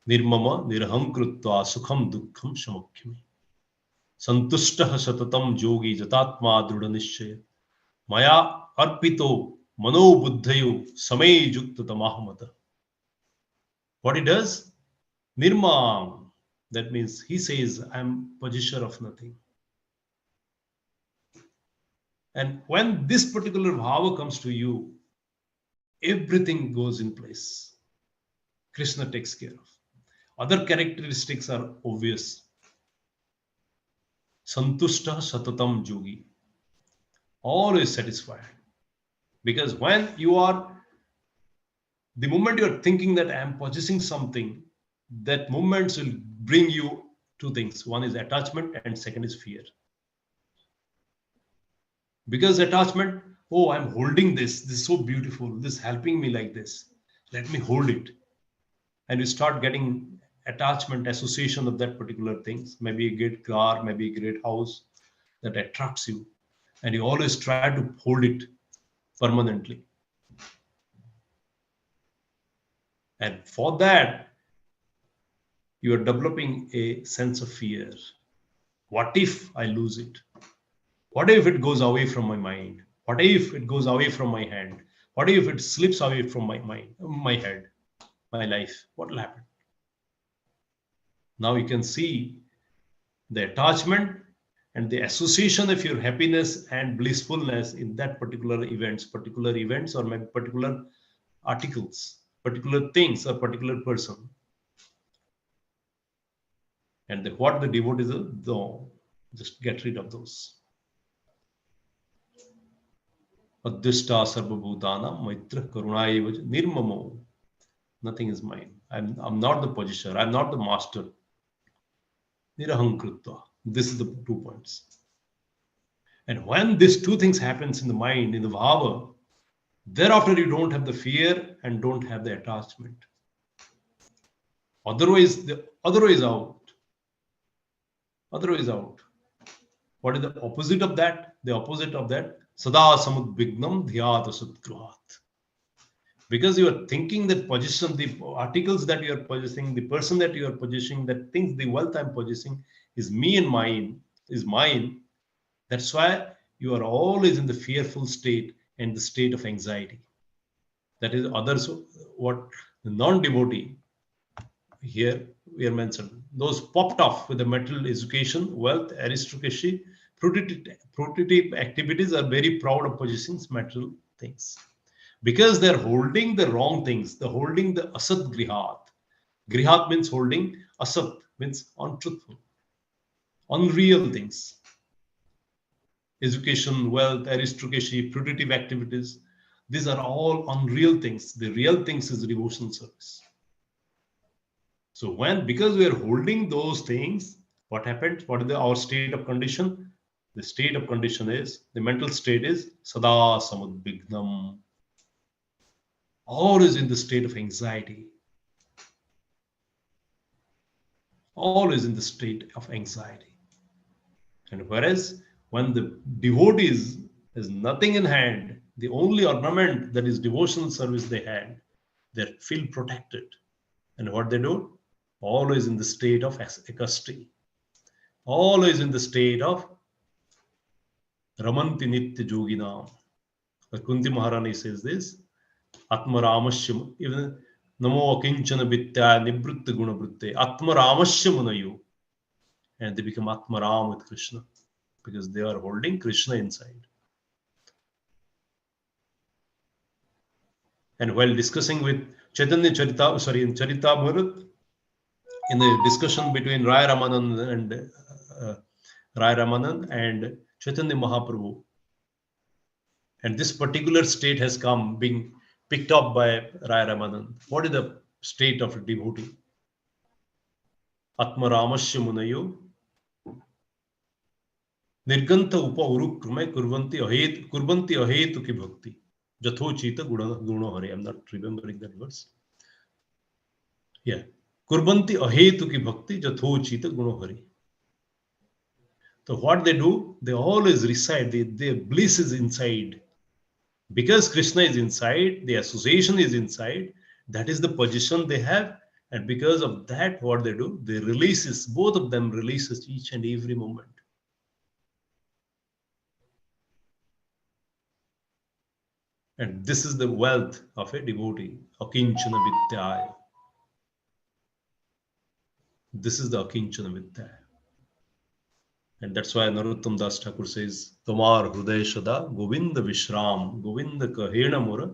nirmama nirham krutva sukham dukkham shamakhyami santushtah satatam yogi jatatma drudha nishchaya maya arpito mano buddhayo samay yukta tamahmata. What he does? Nirmam. That means he says, I'm possessor of nothing. And when this particular bhava comes to you, everything goes in place. Krishna takes care of. Other characteristics are obvious. Santushta satatam yogi. Always satisfied. Because when you are, the moment you are thinking that I am possessing something, that moment will bring you two things. One is attachment and second is fear. Because attachment, oh, I'm holding this is so beautiful, this is helping me like this, let me hold it. And you start getting attachment, association of that particular things, maybe a great car, maybe a great house that attracts you. And you always try to hold it permanently. And for that, you are developing a sense of fear. What if I lose it? What if it goes away from my mind? What if it goes away from my hand? What if it slips away from my mind, my head, my life? What will happen? Now you can see the attachment and the association of your happiness and blissfulness in that particular events or maybe particular articles, particular things or particular person. And what the devotees do, just get rid of those. Adhyashta sarvabhutana maitra karunaiva nirmamo. Nothing is mine. I'm not the possessor. I'm not the master. Nirahankritva. This is the 2 points. And when these 2 things happens in the mind, in the bhava, thereafter you don't have the fear and don't have the attachment. Otherwise, the other way is out. Other way is out. What is the opposite of that? The opposite of that, sada samudvignam dhyata sutgruhat. Because you are thinking that possession, the articles that you are possessing, the person that you are possessing, that things, the wealth I'm possessing is me and mine, is mine. That's why you are always in the fearful state and the state of anxiety. That is others, what the non-devotee here we are mentioned. Those popped off with the material education, wealth, aristocracy, prototype activities are very proud of possessing material things. Because they're holding the wrong things, they're holding the asat grihat. Grihat means holding, asat means untruthful, unreal things. Education, wealth, aristocracy, prototype activities, these are all unreal things. The real things is devotional service. So because we are holding those things, what happened? What is our state of condition? The state of condition is, the mental state is sada samudvignam. Always in the state of anxiety. Always in the state of anxiety. And whereas when the devotees has nothing in hand, the only ornament that is devotional service they had, they feel protected. And what they do? Always in the state of ekasti. Always in the state of ramanti nitya yoginam. Kunti Maharani says this, Atmaramasya, even Namo Akinchana Vitya Nibrutta Gunabrutte, Atmaramasya Munayu. And they become Atmaram with Krishna because they are holding Krishna inside. And while discussing with Chaitanya Charita, in Charitamrita, in the discussion between Rai Ramanand and Chaitanya Mahaprabhu, and this particular state has come being picked up by Rai Ramanand. What is the state of a devotee? Atmaramasya Munayo Nirganta upa urukrume kurbanti ahetu ki bhakti. Jathochita guna hare. I'm not remembering that verse. Yeah. Kurbanti ahetu ki bhakti jathochita guna hare. So what they do, they always reside, their bliss is inside. Because Krishna is inside, the association is inside, that is the position they have. And because of that, what they do, they releases, both of them releases each and every moment. And this is the wealth of a devotee. Akinchana Vidyaya. This is the Akinchana Vidyaya. And that's why Narottam Das Thakur says, Tomar Hruday Shada Govinda Vishram Govinda Kahena Mura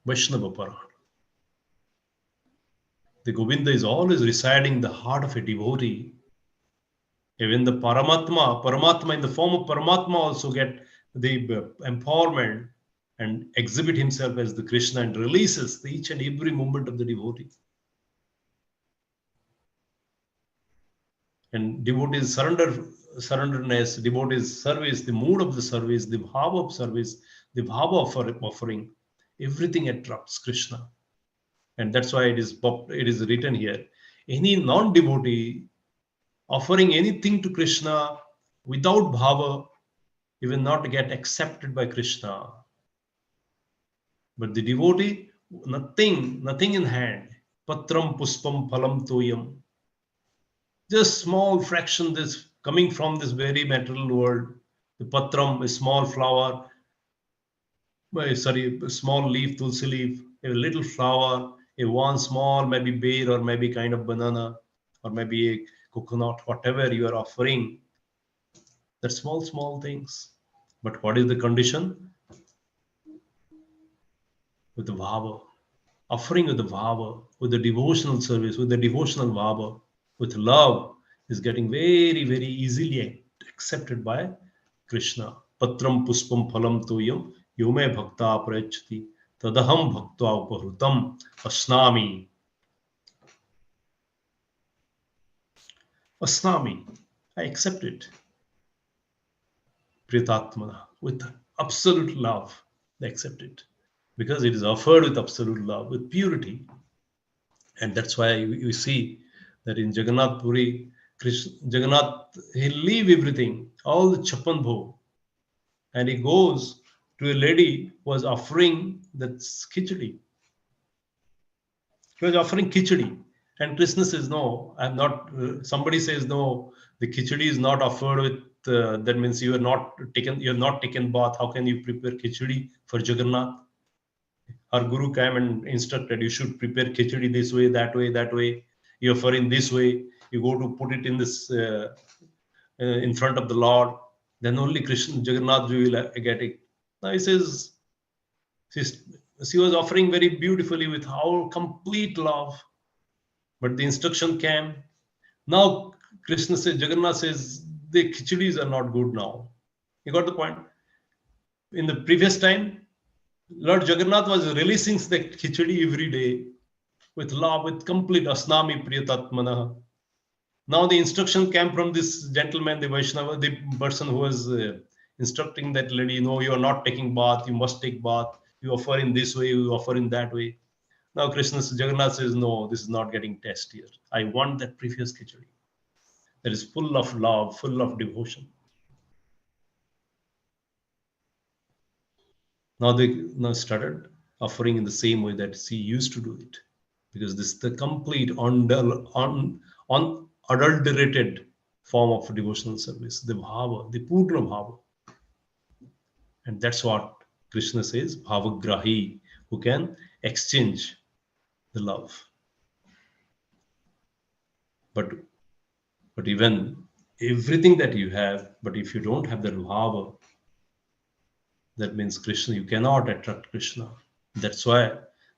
Vaishnava Paran. The Govinda is always residing in the heart of a devotee. Even the Paramatma in the form of Paramatma also get the empowerment and exhibit himself as the Krishna and releases each and every moment of the devotee. And devotees surrenderness, devotees service, the mood of the service, the bhava of service, the bhava of offering, everything attracts Krishna. And that's why it is written here. Any non-devotee offering anything to Krishna without bhava, he will not get accepted by Krishna. But the devotee, nothing in hand. Patram puspam phalam toyam. Just small fraction this coming from this very material world. The patram, a small flower, a small leaf, tulsi leaf, a little flower, a one small, maybe bear or maybe kind of banana or maybe a coconut, whatever you are offering, that small things. But what is the condition? With the bhava, offering with the bhava, with the devotional service, with the devotional bhava, with love, is getting very easily accepted by Krishna. Patram puspam phalam toyam yome bhakta prayachati tadaham bhaktva upahrutam asnami. Asnami. I accept it. Pritatmana. With absolute love, they accept it. Because it is offered with absolute love, with purity. And that's why you see that in Jagannath Puri, Jagannath, he leave everything, all the chapan bhog, and he goes to a lady who was offering that khichdi. He was offering khichdi. And Krishna says, no, I'm not, somebody says, no, the khichdi is not offered with, that means you have not taken bath. How can you prepare khichdi for Jagannath? Our guru came and instructed, you should prepare khichdi this way, that way. You offer in this way. You go to put it in this, in front of the Lord. Then only Krishna, Jagannath ji will get it. Now he says, she was offering very beautifully with our complete love. But the instruction came. Now Krishna says, Jagannath says, the khichidis are not good now. You got the point? In the previous time, Lord Jagannath was releasing the khichdi every day with love, with complete asnami priyatatmana. Now the instruction came from this gentleman, the Vaishnava, the person who was instructing that lady, no, you are not taking bath, you must take bath. You offer in this way, you offer in that way. Now Krishna, Jagannath says, no, this is not getting test here. I want that previous khichdi that is full of love, full of devotion. Now they now started offering in the same way that she used to do it, because this is the complete unadulterated form of devotional service, the bhava, the purna bhava. And that's what Krishna says, bhavagrahi, who can exchange the love. But even everything that you have, but if you don't have the bhava, that means Krishna, you cannot attract Krishna. That's why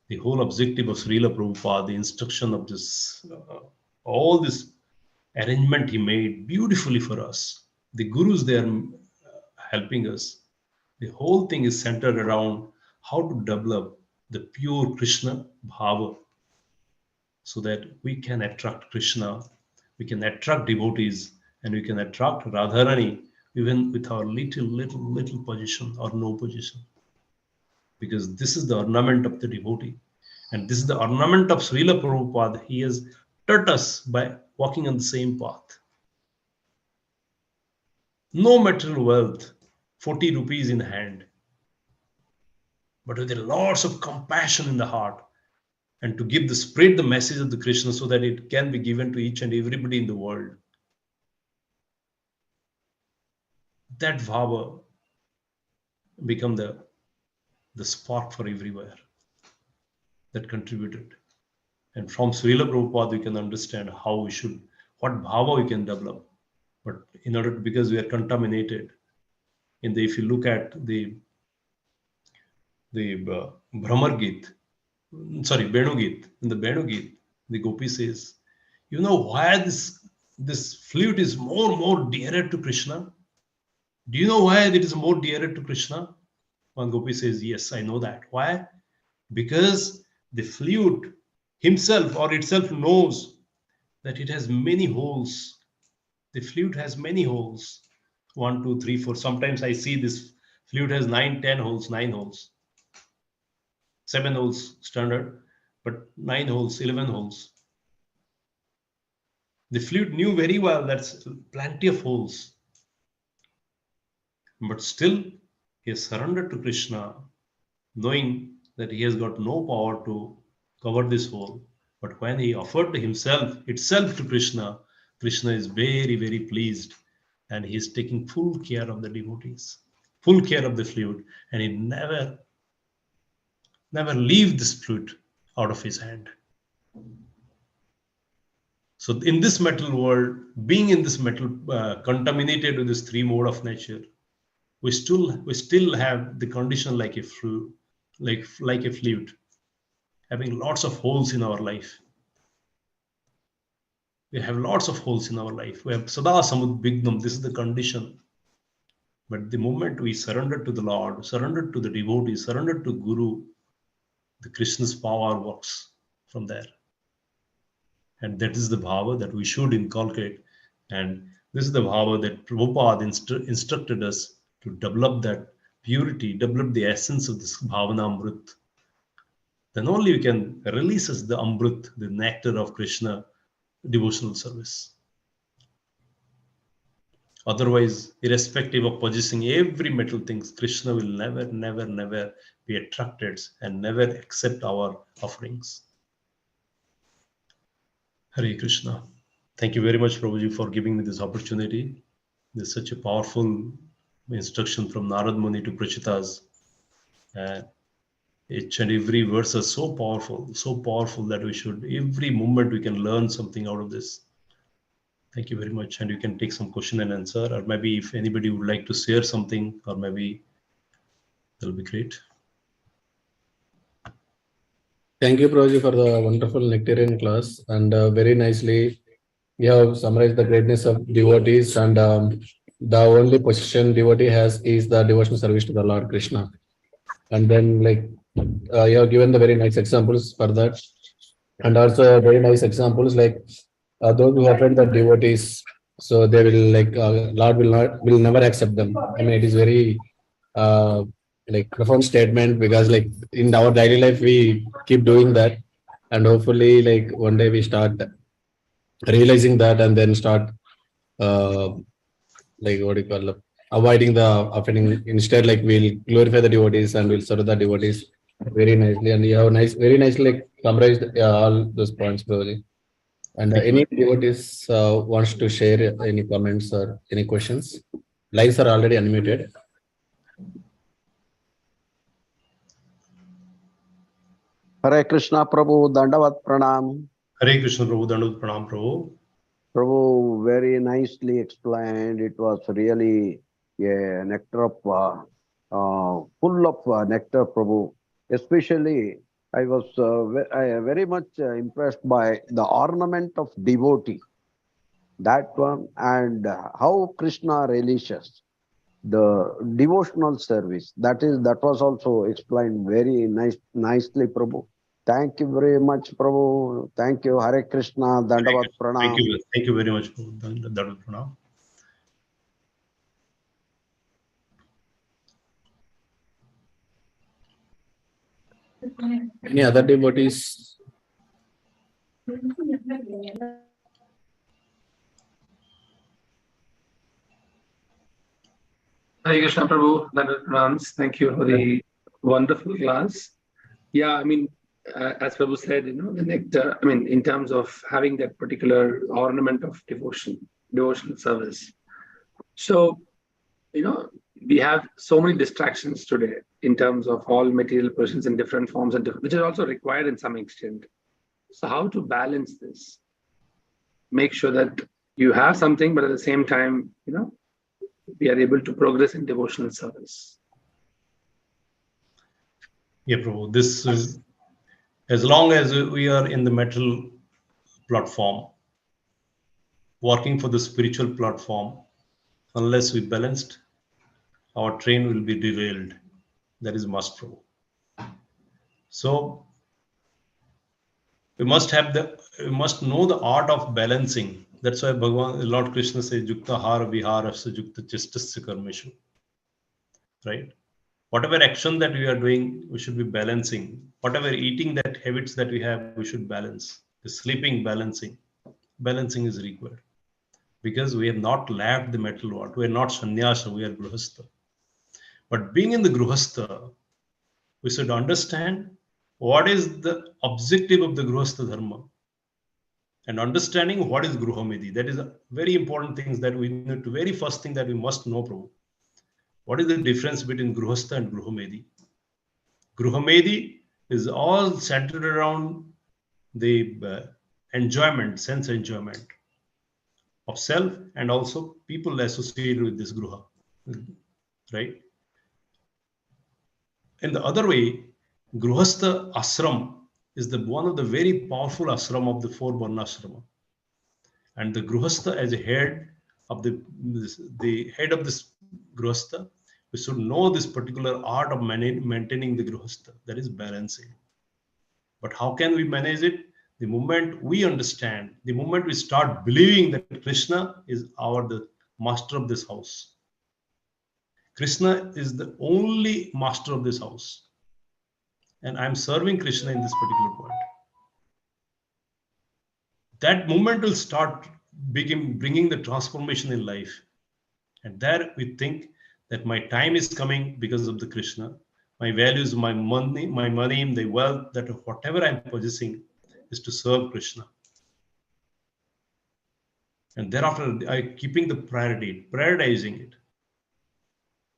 the whole objective of Srila Prabhupada, the instruction of this, all this arrangement he made beautifully for us. The gurus, they are helping us. The whole thing is centered around how to develop the pure Krishna bhava so that we can attract Krishna, we can attract devotees, and we can attract Radharani even with our little position or no position. Because this is the ornament of the devotee. And this is the ornament of Srila Prabhupada. He has taught us by walking on the same path. No material wealth, 40 rupees in hand, but with lots of compassion in the heart, and to spread the message of the Krishna so that it can be given to each and everybody in the world. That bhava become the spark for everywhere that contributed. And from Srila Prabhupada, we can understand how we should, what bhava we can develop. But in order to, because we are contaminated, if you look at the Bhramar Git, Benu Git, in the Benu Git, the Gopi says, you know why this flute is more dearer to Krishna? Do you know why it is more dearer to Krishna? One Gopi says, yes, I know that. Why? Because the flute himself or itself knows that it has many holes. The flute has many holes. 1, 2, 3, 4. Sometimes I see this flute has 9, 10 holes, 9 holes. 7 holes standard, but 9 holes, 11 holes. The flute knew very well that's plenty of holes. But still, he has surrendered to Krishna, knowing that he has got no power to cover this hole. But when he offered himself itself to Krishna, Krishna is very pleased, and he is taking full care of the devotees, full care of the flute, and he never leave this flute out of his hand. So in this metal world, being in this metal contaminated with this three mode of nature, we still have the condition like a flute, having lots of holes in our life. We have lots of holes in our life. We have sada samud bignam. This is the condition. But the moment we surrender to the Lord, surrender to the devotee, surrender to Guru, the Krishna's power works from there. And that is the bhava that we should inculcate. And this is the bhava that Prabhupada instructed us to develop that purity, develop the essence of this bhavana amrit. Then only we can release us the amrit, the nectar of Krishna devotional service. Otherwise, irrespective of possessing every material things, Krishna will never be attracted and never accept our offerings. Hare Krishna. Thank you very much, Prabhuji, for giving me this opportunity. There's such a powerful instruction from Narad Muni to Prachitas. Each and every verse is so powerful that we should, every moment we can learn something out of this. Thank you very much. And you can take some question and answer, or maybe if anybody would like to share something, or maybe that'll be great. Thank you, Prabhuji, for the wonderful nectarian class, and very nicely you have summarized the greatness of devotees, and the only position devotee has is the devotional service to the Lord Krishna. And then, like, you have given the very nice examples for that, and also very nice examples like those who offend the devotees, so they will Lord will never accept them. I mean, it is very like profound statement, because like in our daily life we keep doing that, and hopefully like one day we start realizing that, and then start like what do you call it, avoiding the offending. Instead, like we'll glorify the devotees and we'll serve the devotees very nicely. And you have very nicely like summarized all those points, probably. And any devotees wants to share any comments or any questions? Lines are already unmuted. Hare Krishna, Prabhu, Dandavat Pranam. Hare Krishna, Prabhu, Dandavat Pranam, Prabhu. Prabhu very nicely explained. It was really a nectar of, full of nectar, Prabhu. Especially, I was very much impressed by the ornament of devotee. That one, and how Krishna relishes the devotional service. That was also explained very nicely, Prabhu. Thank you very much, Prabhu. Thank you. Hare Krishna. Dandavat Pranam. Thank you very much, Prabhu. Dandavat Pranam. Any other devotees? Hare Krishna, Prabhu. Dandavat Pranams. Thank you for the wonderful class. Yeah, I mean, as Prabhu said, the nectar, I mean, in terms of having that particular ornament of devotional service. So, we have so many distractions today in terms of all material persons in different forms, which is also required in some extent. So how to balance this? Make sure that you have something, but at the same time, we are able to progress in devotional service. Yeah, Prabhu. This is, as long as we are in the metal platform, working for the spiritual platform, unless we balanced, our train will be derailed. That is must, Prabhu. So we must know the art of balancing. That's why Lord Krishna says, Yukta har vihara yukta chestasya karmeshu. Right? Whatever action that we are doing, we should be balancing. Whatever eating that habits that we have, we should balance. The sleeping, balancing. Balancing is required. Because we have not left the metal world. We are not sannyasa, we are gruhastha. But being in the gruhastha, we should understand what is the objective of the gruhastha dharma. And understanding what is gruhamedi. That is a very important thing that we need to, very first thing that we must know, Prabhu. What is the difference between gruhastha and gruhamedi? Gruhamedi is all centered around the enjoyment, sense enjoyment of self and also people associated with this gruha, right? In the other way, Gruhastha ashram is the one of the very powerful ashram of the four varnashrama. And the Gruhastha as a head of the head of this Gruhastha, we should know this particular art of maintaining the Gruhastha, that is balancing. But how can we manage it? The moment we understand, the moment we start believing that Krishna is the master of this house. Krishna is the only master of this house. And I'm serving Krishna in this particular point. That moment will start bringing the transformation in life. And there we think that my time is coming because of the Krishna. My values, my money, the wealth, that whatever I'm possessing is to serve Krishna. And thereafter, I keeping the priority, prioritizing it.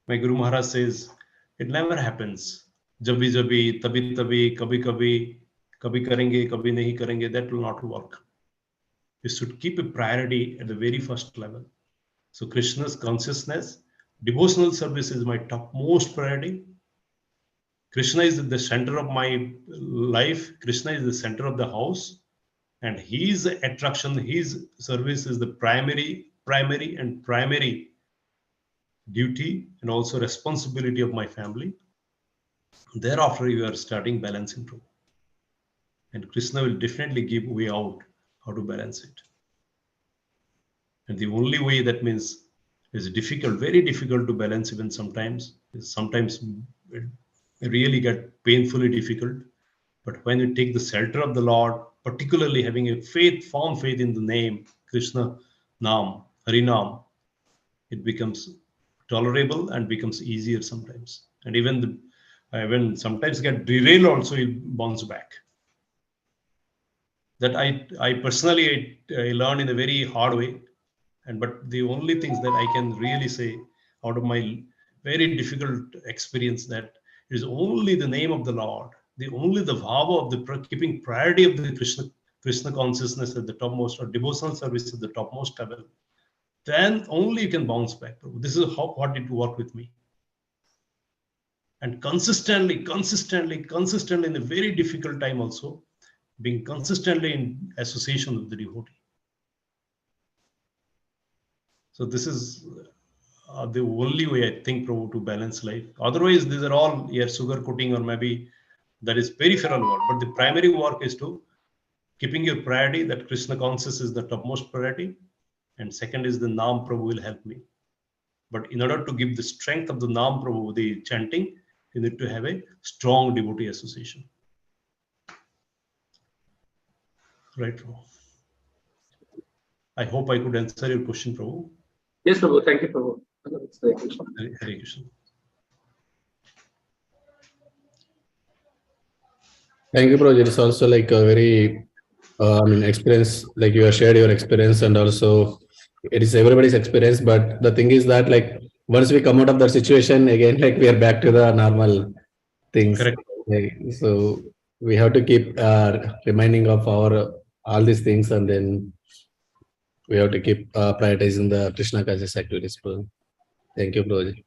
My Guru Maharaj says, it never happens. Jabi jabi, tabi tabi, kabhi kabhi, kabhi karenge, kabhi nahi karenge. That will not work. We should keep a priority at the very first level. So Krishna's consciousness, devotional service is my topmost priority. Krishna is the center of my life. Krishna is the center of the house. And his attraction, his service is the primary duty and also responsibility of my family. Thereafter, you are starting balancing too. And Krishna will definitely give way out how to balance it. And the only way that means is difficult, very difficult to balance even sometimes. Sometimes it really get painfully difficult. But when you take the shelter of the Lord, particularly having a firm faith in the name, Krishna Nam, Harinam, it becomes tolerable and becomes easier sometimes. And even when sometimes get derailed also, it bounce back. That I personally learned in a very hard way. But the only things that I can really say out of my very difficult experience, that it is only the name of the Lord, only the bhava of the keeping priority of the Krishna consciousness at the topmost, or devotional service at the topmost level, then only you can bounce back. This is what it worked with me. And consistently in a very difficult time also, being consistently in association with the devotee. So this is the only way I think, Prabhu, to balance life. Otherwise, these are all sugar coating, or maybe that is peripheral work. But the primary work is to keeping your priority, that Krishna consciousness is the topmost priority. And second is the Nam Prabhu will help me. But in order to give the strength of the Nam Prabhu, the chanting, you need to have a strong devotee association. Right, Prabhu. I hope I could answer your question, Prabhu. Yes, Prabhu. Thank you, Prabhu. Hare Krishna. Thank you, Prabhu. It is also like a very experience, like you have shared your experience, and also it is everybody's experience. But the thing is that, like, once we come out of that situation again, like we are back to the normal things. Correct. Like, so we have to keep reminding of our all these things, and then we have to keep prioritizing the Krishna conscious activities. Thank you, Prabhu.